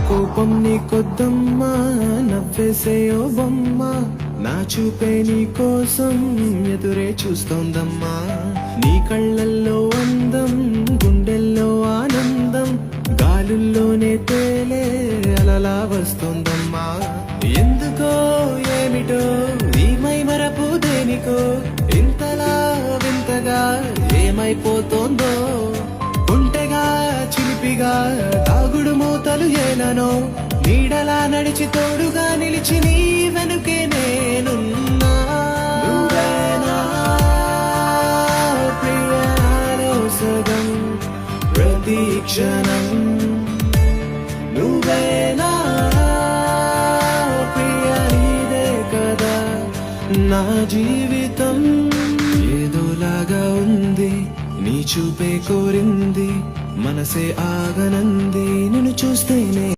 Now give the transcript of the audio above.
కోపం నీ కొద్దమ్మా, నవ్వేసే ఓ బొమ్మ, నా చూపే నీ కోసం ఎదురే చూస్తోందమ్మా. నీ కళ్ళల్లో అందం, గుండెల్లో ఆనందం, గాలుల్లోనే తేలే అలలా వస్తోందమ్మా. ఎందుకో ఏమిటో ఈ మైమరపు దేనికో ఇంతలా వింతగా ఏమైపోతోందో. ఒంటెగా చిలిపిగా తాగుడు మూతలు ఏలనో, నీడలా నడిచి తోడుగా నిలిచి నీ వెనుకే నేనున్నా. నువ్వేనా ప్రియాలో సగం ప్రతి క్షణం, నువ్వేనా ప్రియా నీదే కదా నా జీవితం. ఏదోలాగా ఉంది నీ చూపే కోరింది, మనసే ఆగనంది నిన్ను చూస్తేనే.